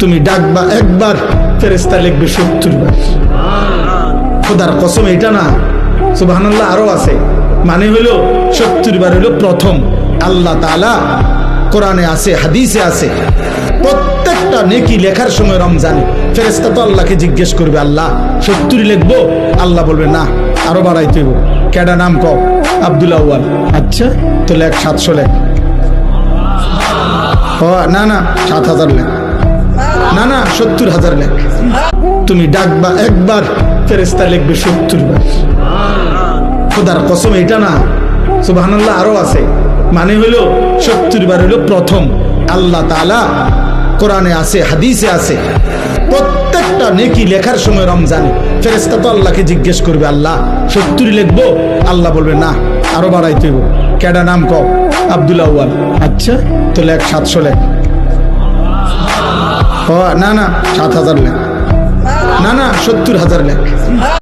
তুমি ডাকবা একবার, ফেরেশতা লিখবে 70 বার। খোদার কসম, এটা না, সুবহানাল্লাহ, আরো আছে। মানে হলো 70 বার হলো প্রথম। আল্লাহ তাআলা কোরআনে আছে, হাদিসে আছে, প্রত্যেকটা নেকি লেখার সময় রমজানে ফেরেশতা তো আল্লাহকে জিজ্ঞেস করবে, আল্লাহ 70 লিখবো? আল্লাহ বলবে না, আরো বাড়াইতে হইব। কেডা নাম কও? আব্দুল আউয়াল। আচ্ছা, তো লেখ 700 লেখ। না না, 7000 লেখ। না না, 70,000 লেখ। তুমি ডাকবা একবার, ফেরেশতা লিখবে 70 বার। খোদার কসম, এটা না, সুবহানাল্লাহ, আরো আছে। মানে হলো 70 বার হলো প্রথম। আল্লাহ তাআলা কোরআনে আছে, হাদিসে আছে, প্রত্যেকটা নেকি লেখার সময় রমজানে ফেরেশতা তো আল্লাহকে জিজ্ঞেস করবে, আল্লাহ 70 লিখবো? আল্লাহ বলবে না, আরো বাড়াইতে হইব। কেডা নাম কও? আব্দুল আউয়াল। আচ্ছা, তো লেখ 700 লেখ। না না, 7000 লেখ। না না, 70,000 লেখ।